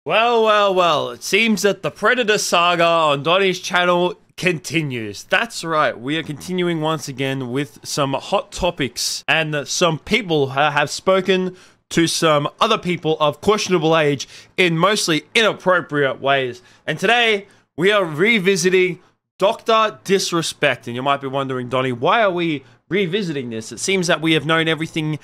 Well, it seems that the Predator saga on Donnie's channel continues. That's right, we are continuing once again with some hot topics, and some people have spoken to some other people of questionable age in mostly inappropriate ways. And today, we are revisiting Dr. Disrespect. And you might be wondering, Donnie, why are we revisiting this? It seems that we have known everything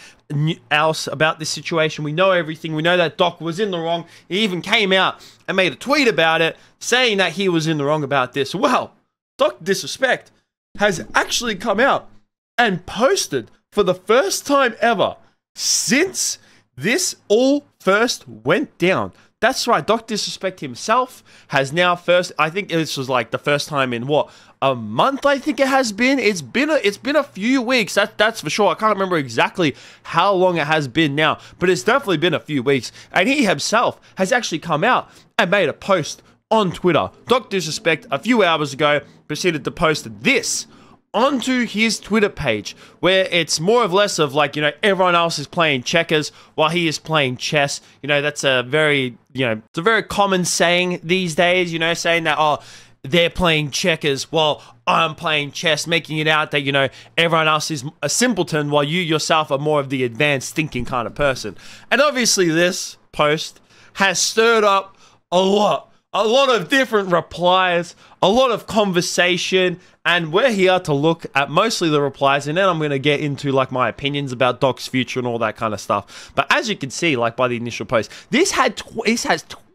else about this situation. We know everything. We know that Doc was in the wrong. He even came out and made a tweet about it, saying that he was in the wrong about this. Well, Dr. Disrespect has actually come out and posted for the first time ever since this all first went down. That's right, Dr. Disrespect himself has now I think this was like the first time in what, a month I think it has been. It's been a few weeks, that's for sure. I can't remember exactly how long it has been now, but it's definitely been a few weeks. And he himself has actually come out and made a post on Twitter. Dr. Disrespect, a few hours ago, proceeded to post this onto his Twitter page, where it's more or less of like, everyone else is playing checkers while he is playing chess. That's a very, it's a very common saying these days, saying that, oh, they're playing checkers while I'm playing chess, making it out that, everyone else is a simpleton while you yourself are more of the advanced thinking kind of person. And obviously this post has stirred up a lot of different replies, a lot of conversation, and we're here to look at mostly the replies, and then I'm going to get into like my opinions about Doc's future and all that kind of stuff. But as you can see, like by the initial post, this has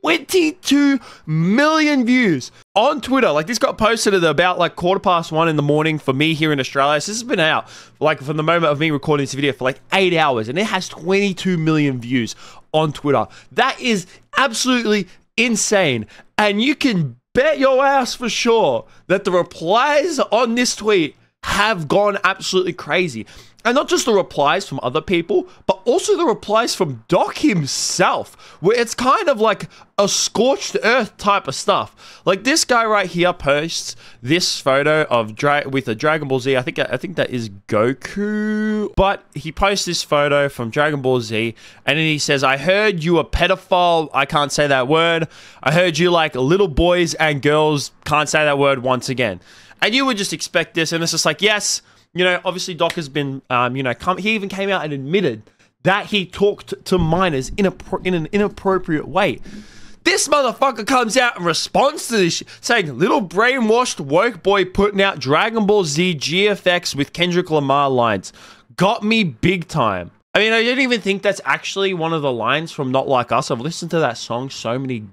22 million views on Twitter. Like, this got posted at about like 1:15 in the morning for me here in Australia. So this has been out like from the moment of me recording this video for like 8 hours, and it has 22 million views on Twitter. That is absolutely insane. And you can bet your ass for sure that the replies on this tweet have gone absolutely crazy. And not just the replies from other people, but also the replies from Doc himself, where it's kind of like a scorched earth type of stuff. Like, this guy right here posts this photo of with a Dragon Ball Z. I think that is Goku, but he posts this photo from Dragon Ball Z, and then he says, "I heard you a pedophile." I can't say that word. "I heard you like little boys and girls." Can't say that word once again. And you would just expect this, and it's just like, yes. Obviously Doc has been, he even came out and admitted that he talked to minors in an inappropriate way. This motherfucker comes out and responds to this, saying, "Little brainwashed woke boy putting out Dragon Ball Z GFX with Kendrick Lamar lines. Got me big time." I mean, I don't even think that's actually one of the lines from Not Like Us. I've listened to that song so many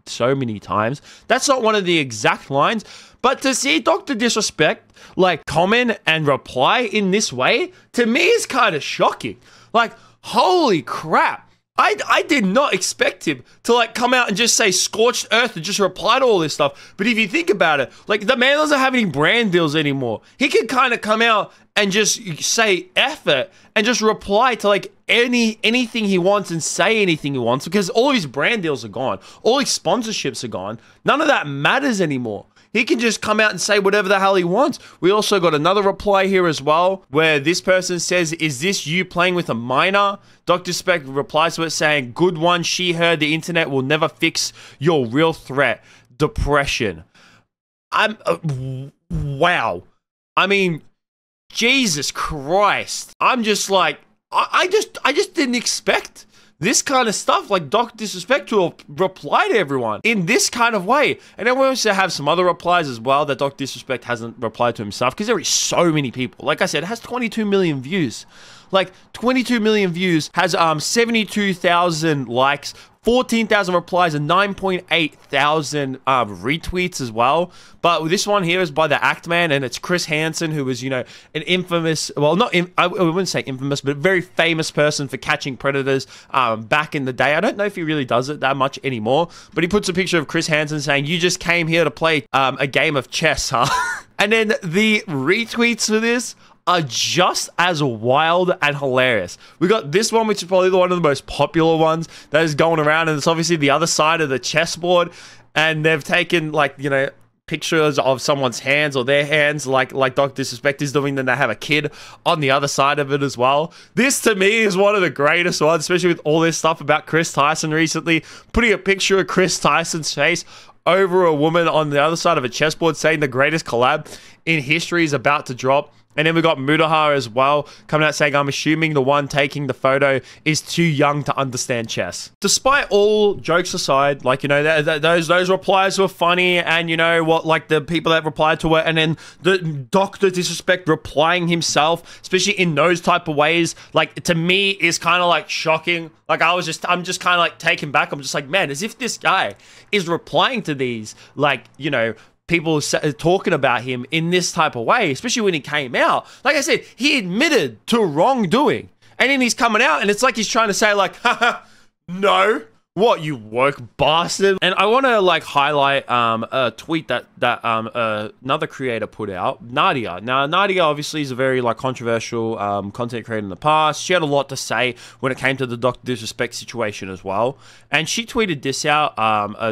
times. That's not one of the exact lines. But to see Dr. Disrespect, like, comment and reply in this way, to me is kind of shocking. Like, holy crap. I did not expect him to, like, come out and just say scorched earth and just reply to all this stuff. But if you think about it, like, the man doesn't have any brand deals anymore. He can kind of come out and just say F it and just reply to, like, anything he wants and say anything he wants, because all of his brand deals are gone. All his sponsorships are gone. None of that matters anymore. He can just come out and say whatever the hell he wants. We also got another reply here as well, where this person says, "Is this you playing with a minor?" Dr. Disrespect replies to it saying, "Good one, she heard the internet will never fix your real threat, depression." Wow. I mean, Jesus Christ. I'm just like, I just didn't expect this kind of stuff, like Dr. Disrespect to reply to everyone in this kind of way. And then we also have some other replies as well that Dr. Disrespect hasn't replied to himself, because there is so many people. Like I said, it has 22 million views. Like, 22 million views, has 72,000 likes, 14,000 replies, and 9,800 retweets as well. But this one here is by the Act Man, and it's Chris Hansen, who was, an infamous, well, I wouldn't say infamous, but very famous person for catching predators back in the day. I don't know if he really does it that much anymore, but he puts a picture of Chris Hansen saying, "You just came here to play a game of chess, huh?" And then the retweets for this are just as wild and hilarious. We got this one, which is probably one of the most popular ones that is going around, and it's obviously the other side of the chessboard, and they've taken, like, pictures of someone's hands or their hands like Dr. Disrespect is doing, then they have a kid on the other side of it as well. This to me is one of the greatest ones, especially with all this stuff about Chris Tyson recently, putting a picture of Chris Tyson's face over a woman on the other side of a chessboard saying the greatest collab in history is about to drop. And then we got Mudahar as well coming out saying, I'm assuming the one taking the photo is too young to understand chess. Despite all jokes aside, like, you know, those replies were funny, and you know what, like the people that replied to it, and then the Dr. Disrespect replying himself, especially in those type of ways, like to me is kind of like shocking. Like I'm just kind of like taken back. I'm just like, man, as if this guy is replying to these, like, you know, people talking about him in this type of way, especially when he came out. Like I said, he admitted to wrongdoing. And then he's coming out and it's like he's trying to say like, haha, no. What, you woke bastard? And I want to like highlight a tweet that another creator put out, Nadia. Now Nadia obviously is a very like controversial content creator in the past. She had a lot to say when it came to the Dr. Disrespect situation as well, and she tweeted this out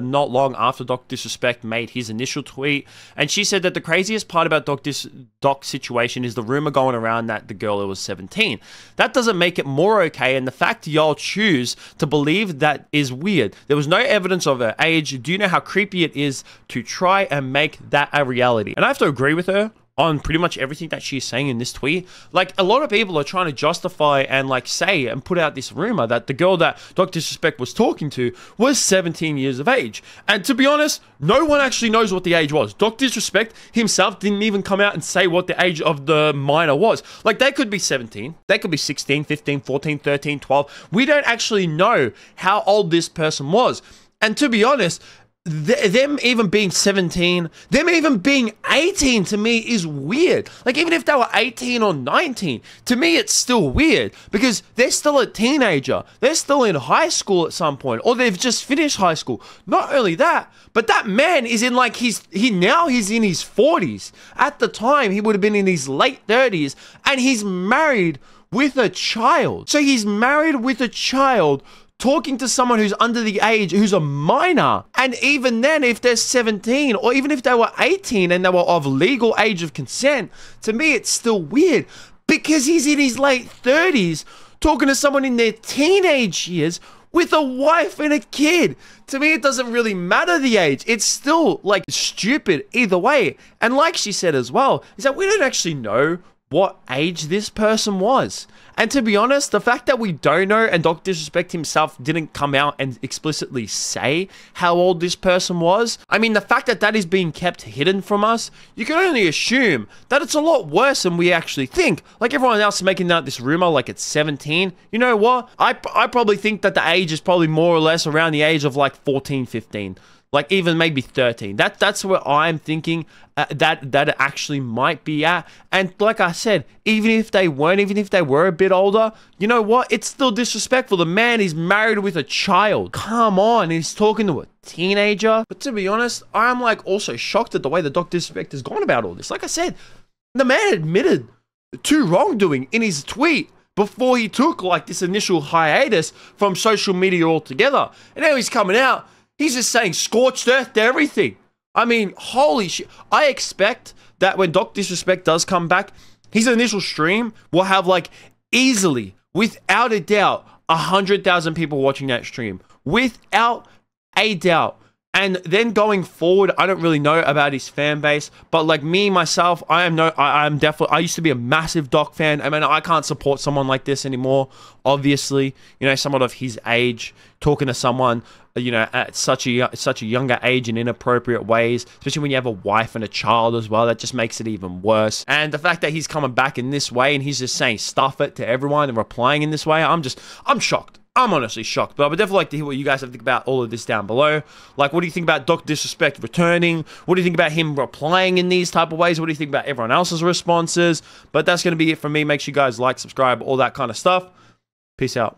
not long after Dr. Disrespect made his initial tweet, and she said that the craziest part about Doc's situation is the rumor going around that the girl was 17. That doesn't make it more okay, and the fact y'all choose to believe that is weird. There was no evidence of her age. Do you know how creepy it is to try and make that a reality? And I have to agree with her on pretty much everything that she's saying in this tweet. Like, a lot of people are trying to justify and like say and put out this rumor that the girl that Dr. Disrespect was talking to was 17 years of age. And to be honest, no one actually knows what the age was. Dr. Disrespect himself didn't even come out and say what the age of the minor was. Like, they could be 17, they could be 16, 15, 14, 13, 12. We don't actually know how old this person was. And to be honest, them even being 17, them even being 18 to me is weird. Like, even if they were 18 or 19, to me it's still weird because they're still a teenager. They're still in high school at some point, or they've just finished high school. Not only that, but that man is in like he's in his 40s. At the time, he would have been in his late 30s, and he's married with a child. So he's married with a child, talking to someone who's under the age, who's a minor. And even then, if they're 17, or even if they were 18 and they were of legal age of consent, to me, it's still weird because he's in his late 30s talking to someone in their teenage years with a wife and a kid. To me, it doesn't really matter the age. It's still like stupid either way. And like she said as well, is that we don't actually know what age this person was. And to be honest, the fact that we don't know, and Dr. Disrespect himself didn't come out and explicitly say how old this person was, I mean, the fact that that is being kept hidden from us, you can only assume that it's a lot worse than we actually think. Like, everyone else is making out this rumor like it's 17. You know what? I probably think that the age is probably more or less around the age of like 14, 15. Like even maybe 13. That's where I'm thinking that it actually might be at. And like I said, even if they were a bit older, you know what? It's still disrespectful. The man is married with a child. Come on, he's talking to a teenager. But to be honest, I'm like also shocked at the way the Dr. Disrespect has gone about all this. Like I said, the man admitted to wrongdoing in his tweet before he took like this initial hiatus from social media altogether. And now he's coming out. He's just saying scorched earth to everything. I mean, holy shit. I expect that when Dr. Disrespect does come back, his initial stream will have like easily, without a doubt, 100,000 people watching that stream. Without a doubt. And then going forward, I don't really know about his fan base, but like me, myself, I'm definitely, I used to be a massive Doc fan. I mean, I can't support someone like this anymore, obviously. You know, someone of his age, talking to someone, you know, at such a younger age in inappropriate ways, especially when you have a wife and a child as well. That just makes it even worse. And the fact that he's coming back in this way and he's just saying stuff it to everyone and replying in this way, I'm shocked. I'm honestly shocked, but I would definitely like to hear what you guys have to think about all of this down below. Like, what do you think about Dr. Disrespect returning? What do you think about him replying in these type of ways? What do you think about everyone else's responses? But that's going to be it from me. Make sure you guys like, subscribe, all that kind of stuff. Peace out.